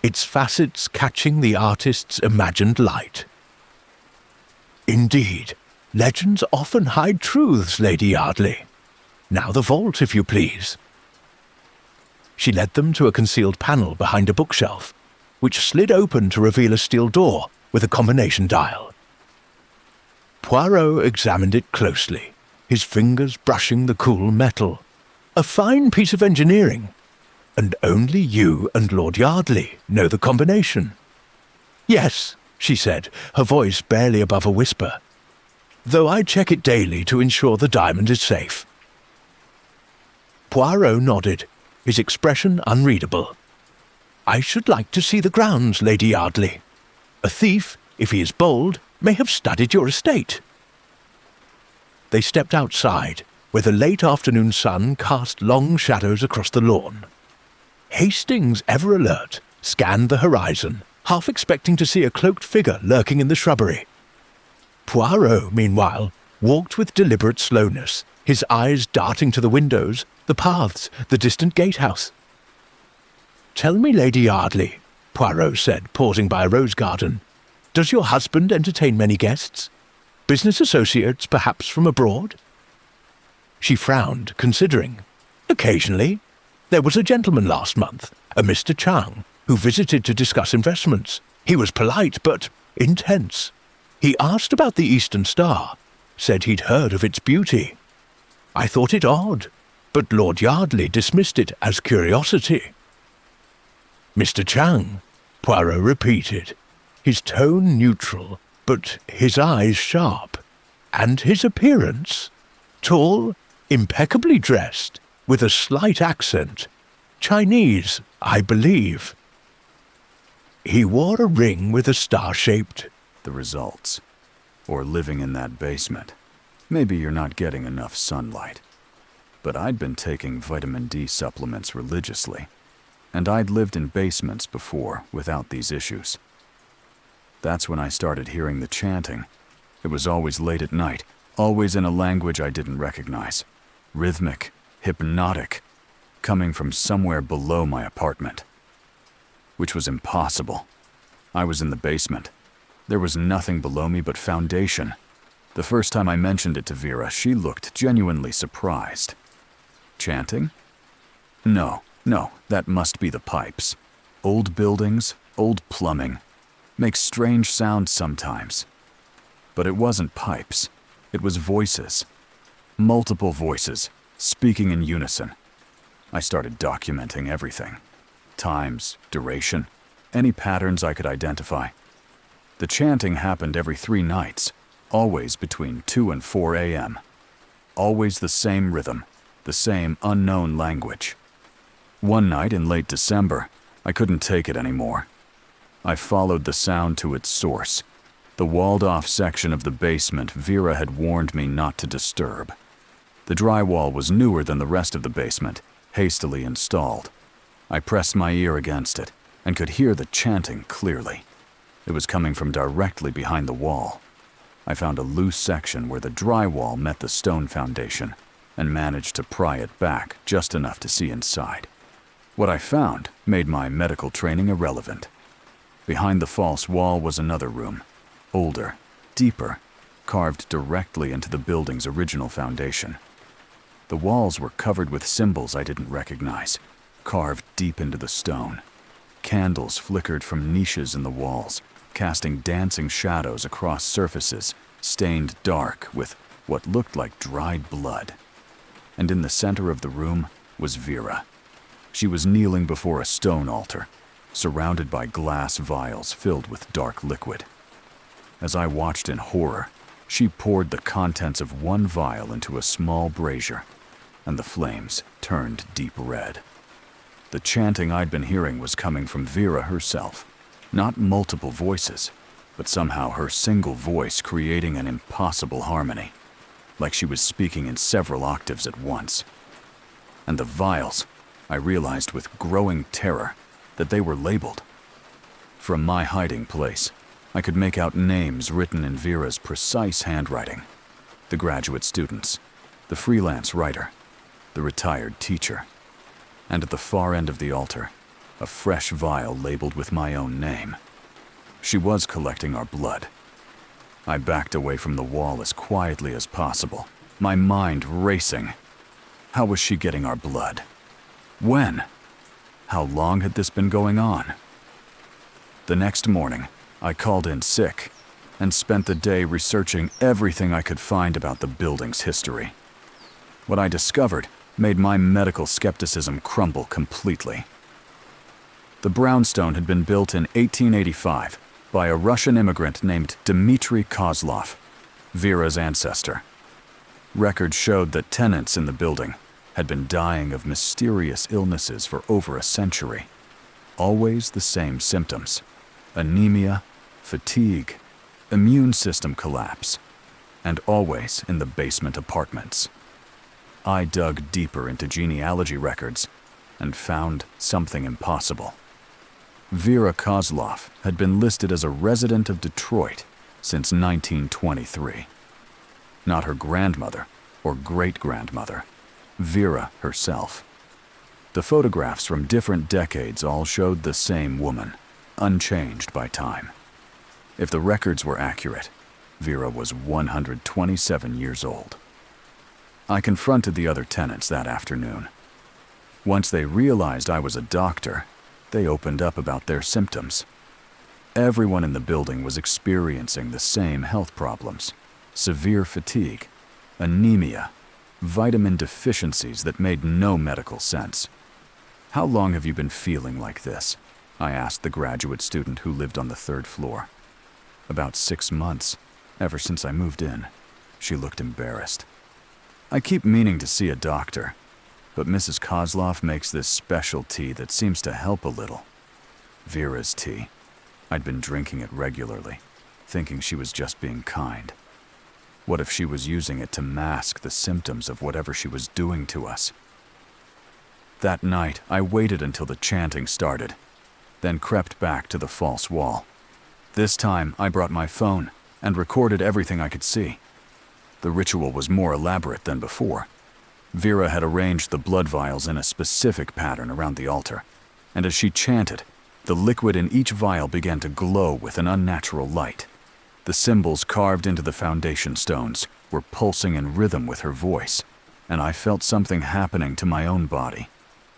[SPEAKER 2] its facets catching the artist's imagined light. "Indeed, legends often hide truths, Lady Yardley. Now the vault, if you please." She led them to a concealed panel behind a bookshelf, which slid open to reveal a steel door with a combination dial. Poirot examined it closely, his fingers brushing the cool metal. A fine piece of engineering, and only you and Lord Yardley know the combination. "Yes," she said, her voice barely above a whisper, "though I check it daily to ensure the diamond is safe." Poirot nodded, his expression unreadable. "I should like to see the grounds, Lady Yardley. A thief, if he is bold, may have studied your estate." They stepped outside, where the late afternoon sun cast long shadows across the lawn. Hastings, ever alert, scanned the horizon, half expecting to see a cloaked figure lurking in the shrubbery. Poirot, meanwhile, walked with deliberate slowness, his eyes darting to the windows, the paths, the distant gatehouse. "Tell me, Lady Yardley," Poirot said, pausing by a rose garden, "does your husband entertain many guests? Business associates, perhaps from abroad?" She frowned, considering. "Occasionally. There was a gentleman last month, a Mr. Chang, who visited to discuss investments. He was polite, but intense. He asked about the Eastern Star, said he'd heard of its beauty. I thought it odd, but Lord Yardley dismissed it as curiosity." "Mr. Chang," Poirot repeated, his tone neutral, but his eyes sharp. "And his appearance? Tall, impeccably dressed, with a slight accent. Chinese, I believe. He wore a ring with a star-shaped..."
[SPEAKER 1] The results. Or living in that basement. Maybe you're not getting enough sunlight. But I'd been taking vitamin D supplements religiously, and I'd lived in basements before without these issues. That's when I started hearing the chanting. It was always late at night, always in a language I didn't recognize. Rhythmic, hypnotic, coming from somewhere below my apartment. Which was impossible. I was in the basement. There was nothing below me but foundation. The first time I mentioned it to Vera, she looked genuinely surprised. Chanting? No, that must be the pipes. Old buildings, old plumbing. Makes strange sounds sometimes. But it wasn't pipes. It was voices. Multiple voices, speaking in unison. I started documenting everything. Times, duration, any patterns I could identify. The chanting happened every 3 nights, always between 2 and 4 a.m. Always the same rhythm, the same unknown language. One night in late December, I couldn't take it anymore. I followed the sound to its source, the walled-off section of the basement Vera had warned me not to disturb. The drywall was newer than the rest of the basement, hastily installed. I pressed my ear against it and could hear the chanting clearly. It was coming from directly behind the wall. I found a loose section where the drywall met the stone foundation and managed to pry it back just enough to see inside. What I found made my medical training irrelevant. Behind the false wall was another room, older, deeper, carved directly into the building's original foundation. The walls were covered with symbols I didn't recognize, carved deep into the stone. Candles flickered from niches in the walls, casting dancing shadows across surfaces, stained dark with what looked like dried blood. And in the center of the room was Vera. She was kneeling before a stone altar, surrounded by glass vials filled with dark liquid. As I watched in horror, she poured the contents of one vial into a small brazier, and the flames turned deep red. The chanting I'd been hearing was coming from Vera herself, not multiple voices, but somehow her single voice creating an impossible harmony, like she was speaking in several octaves at once. And the vials, I realized with growing terror that they were labeled. From my hiding place, I could make out names written in Vera's precise handwriting. The graduate students, the freelance writer, the retired teacher. And at the far end of the altar, a fresh vial labeled with my own name. She was collecting our blood. I backed away from the wall as quietly as possible, my mind racing. How was she getting our blood? When? How long had this been going on? The next morning, I called in sick and spent the day researching everything I could find about the building's history. What I discovered made my medical skepticism crumble completely. The brownstone had been built in 1885 by a Russian immigrant named Dmitry Kozlov, Vera's ancestor. Records showed that tenants in the building had been dying of mysterious illnesses for over a century. Always the same symptoms: anemia, fatigue, immune system collapse, and always in the basement apartments. I dug deeper into genealogy records and found something impossible. Vera Kozlov had been listed as a resident of Detroit since 1923. Not her grandmother or great-grandmother, Vera herself. The photographs from different decades all showed the same woman, unchanged by time. If the records were accurate, Vera was 127 years old. I confronted the other tenants that afternoon. Once they realized I was a doctor, they opened up about their symptoms. Everyone in the building was experiencing the same health problems: severe fatigue, anemia, vitamin deficiencies that made no medical sense. "How long have you been feeling like this?" I asked the graduate student who lived on the 3rd floor. "About 6 months, ever since I moved in." She looked embarrassed. "I keep meaning to see a doctor, but Mrs. Kozlov makes this special tea that seems to help a little." Vera's tea. I'd been drinking it regularly, thinking she was just being kind. What if she was using it to mask the symptoms of whatever she was doing to us? That night, I waited until the chanting started, then crept back to the false wall. This time, I brought my phone and recorded everything I could see. The ritual was more elaborate than before. Vera had arranged the blood vials in a specific pattern around the altar, and as she chanted, the liquid in each vial began to glow with an unnatural light. The symbols carved into the foundation stones were pulsing in rhythm with her voice, and I felt something happening to my own body,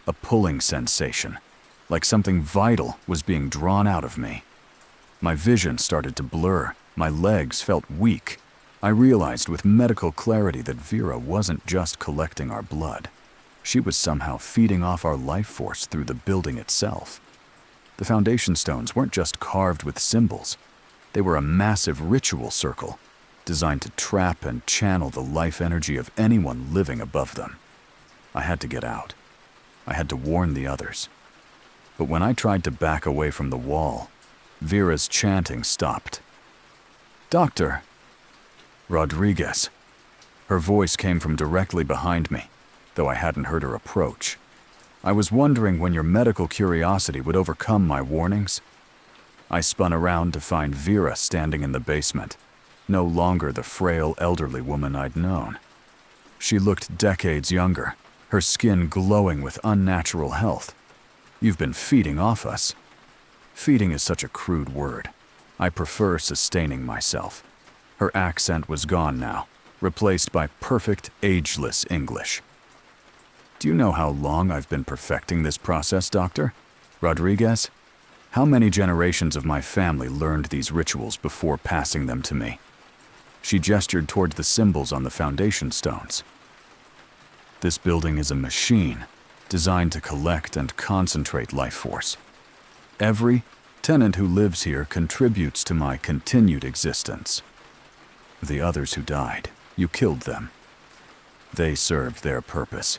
[SPEAKER 1] a pulling sensation, like something vital was being drawn out of me. My vision started to blur, my legs felt weak. I realized with medical clarity that Vera wasn't just collecting our blood. She was somehow feeding off our life force through the building itself. The foundation stones weren't just carved with symbols. They were a massive ritual circle, designed to trap and channel the life energy of anyone living above them. I had to get out. I had to warn the others. But when I tried to back away from the wall, Vera's chanting stopped. "Doctor!" "Rodriguez." Her voice came from directly behind me, though I hadn't heard her approach. "I was wondering when your medical curiosity would overcome my warnings." I spun around to find Vera standing in the basement, no longer the frail elderly woman I'd known. She looked decades younger, her skin glowing with unnatural health. "You've been feeding off us." Feeding is such a crude word. I prefer sustaining myself. Her accent was gone now, replaced by perfect, ageless English. "Do you know how long I've been perfecting this process, Doctor? Rodriguez? How many generations of my family learned these rituals before passing them to me?" She gestured toward the symbols on the foundation stones. "This building is a machine designed to collect and concentrate life force. Every tenant who lives here contributes to my continued existence. The others who died, you killed them. They served their purpose,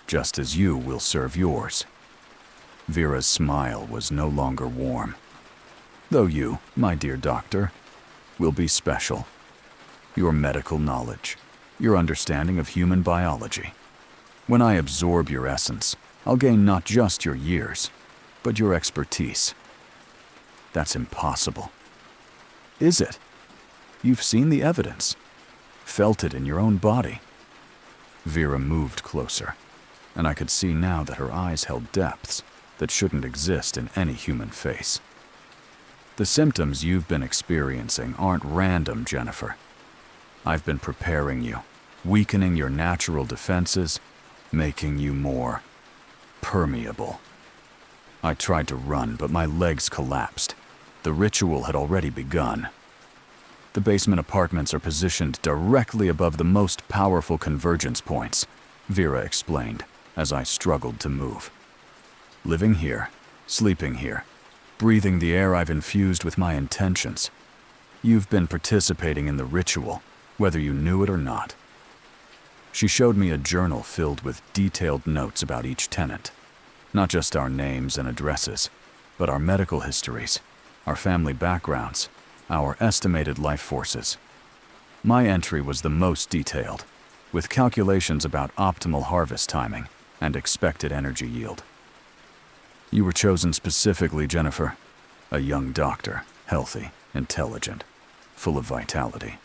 [SPEAKER 1] just as you will serve yours." Vera's smile was no longer warm. "Though you, my dear doctor, will be special. Your medical knowledge, your understanding of human biology. When I absorb your essence, I'll gain not just your years, but your expertise." "That's impossible." "Is it? You've seen the evidence, felt it in your own body." Vera moved closer, and I could see now that her eyes held depths that shouldn't exist in any human face. "The symptoms you've been experiencing aren't random, Jennifer. I've been preparing you, weakening your natural defenses, making you more permeable." I tried to run, but my legs collapsed. The ritual had already begun. "The basement apartments are positioned directly above the most powerful convergence points," Vera explained as I struggled to move. "Living here, sleeping here, breathing the air I've infused with my intentions. You've been participating in the ritual, whether you knew it or not." She showed me a journal filled with detailed notes about each tenant. Not just our names and addresses, but our medical histories, our family backgrounds, our estimated life forces. My entry was the most detailed, with calculations about optimal harvest timing and expected energy yield. "You were chosen specifically, Jennifer. A young doctor, healthy, intelligent, full of vitality."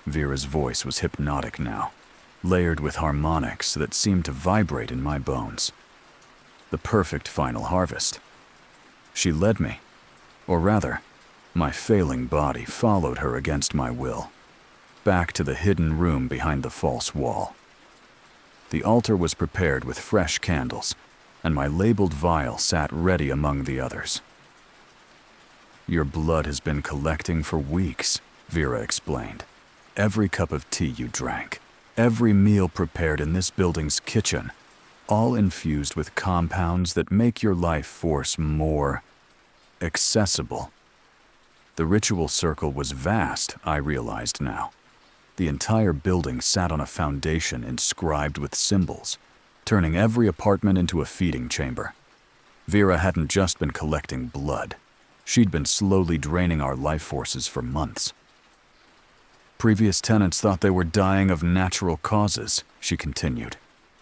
[SPEAKER 1] Vera's voice was hypnotic now, layered with harmonics that seemed to vibrate in my bones. The perfect final harvest. She led me, or rather, my failing body followed her against my will, back to the hidden room behind the false wall. The altar was prepared with fresh candles, and my labeled vial sat ready among the others. "Your blood has been collecting for weeks," Vera explained. "Every cup of tea you drank, every meal prepared in this building's kitchen, all infused with compounds that make your life force more accessible." The ritual circle was vast, I realized now. The entire building sat on a foundation inscribed with symbols, turning every apartment into a feeding chamber. Vera hadn't just been collecting blood. She'd been slowly draining our life forces for months. "Previous tenants thought they were dying of natural causes," she continued.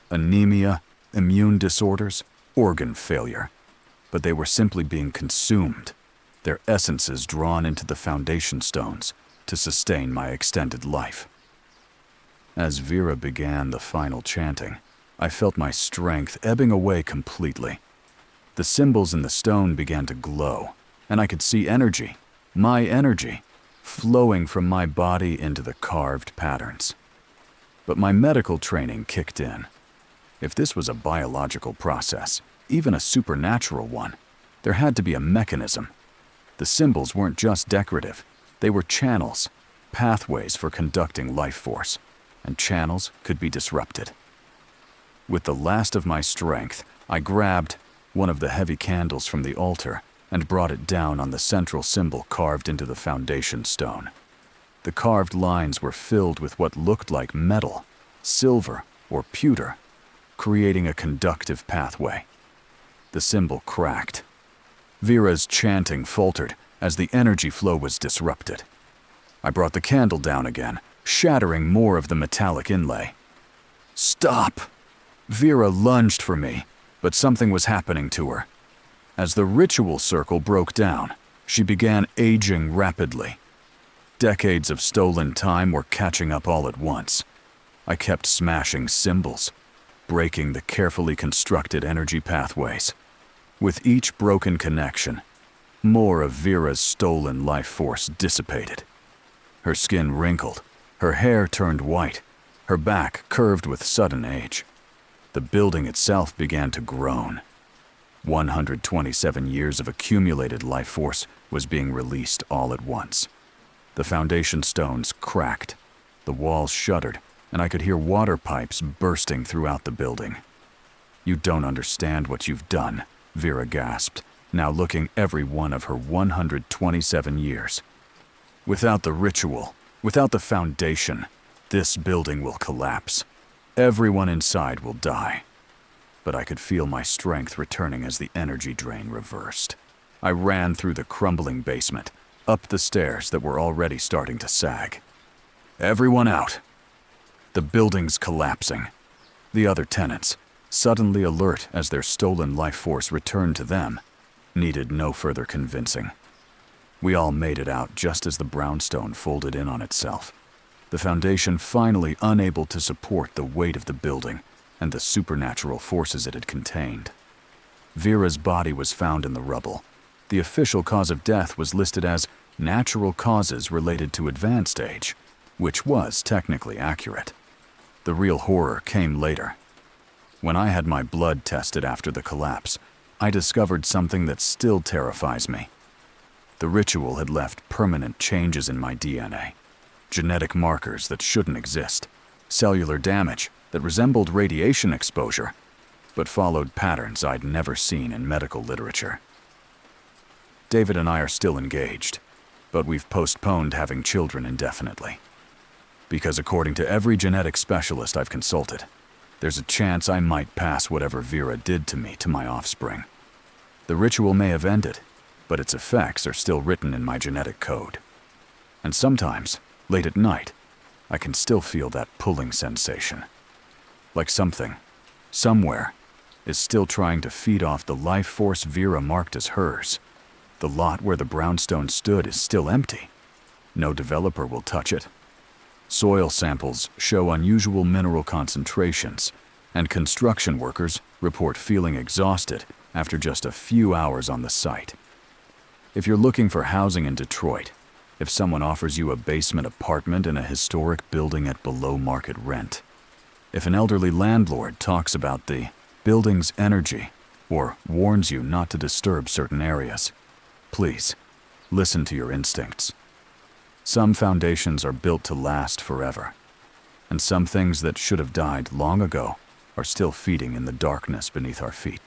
[SPEAKER 1] "Anemia, immune disorders, organ failure. But they were simply being consumed, their essences drawn into the foundation stones to sustain my extended life." As Vera began the final chanting, I felt my strength ebbing away completely. The symbols in the stone began to glow, and I could see energy, my energy, flowing from my body into the carved patterns. But my medical training kicked in. If this was a biological process, even a supernatural one, there had to be a mechanism. The symbols weren't just decorative. They were channels, pathways for conducting life force, and channels could be disrupted. With the last of my strength, I grabbed one of the heavy candles from the altar and brought it down on the central symbol carved into the foundation stone. The carved lines were filled with what looked like metal, silver, or pewter, creating a conductive pathway. The symbol cracked. Vera's chanting faltered as the energy flow was disrupted. I brought the candle down again, shattering more of the metallic inlay. "Stop!" Vera lunged for me, but something was happening to her. As the ritual circle broke down, she began aging rapidly. Decades of stolen time were catching up all at once. I kept smashing symbols, breaking the carefully constructed energy pathways. With each broken connection, more of Vera's stolen life force dissipated. Her skin wrinkled, her hair turned white, her back curved with sudden age. The building itself began to groan. 127 years of accumulated life force was being released all at once. The foundation stones cracked, the walls shuddered, and I could hear water pipes bursting throughout the building. "You don't understand what you've done," Vera gasped, now looking every one of her 127 years. "Without the ritual, without the foundation, this building will collapse. Everyone inside will die." But I could feel my strength returning as the energy drain reversed. I ran through the crumbling basement, up the stairs that were already starting to sag. "Everyone out!" The building's collapsing. The other tenants, suddenly alert as their stolen life force returned to them, needed no further convincing. We all made it out just as the brownstone folded in on itself, the foundation finally unable to support the weight of the building and the supernatural forces it had contained. Vera's body was found in the rubble. The official cause of death was listed as natural causes related to advanced age, which was technically accurate. The real horror came later. When I had my blood tested after the collapse, I discovered something that still terrifies me. The ritual had left permanent changes in my DNA, genetic markers that shouldn't exist, cellular damage that resembled radiation exposure, but followed patterns I'd never seen in medical literature. David and I are still engaged, but we've postponed having children indefinitely. Because according to every genetic specialist I've consulted, there's a chance I might pass whatever Vera did to me to my offspring. The ritual may have ended, but its effects are still written in my genetic code. And sometimes, late at night, I can still feel that pulling sensation. Like something, somewhere, is still trying to feed off the life force Vera marked as hers. The lot where the brownstone stood is still empty. No developer will touch it. Soil samples show unusual mineral concentrations, and construction workers report feeling exhausted after just a few hours on the site. If you're looking for housing in Detroit, if someone offers you a basement apartment in a historic building at below market rent, if an elderly landlord talks about the building's energy or warns you not to disturb certain areas, please, listen to your instincts. Some foundations are built to last forever, and some things that should have died long ago are still feeding in the darkness beneath our feet.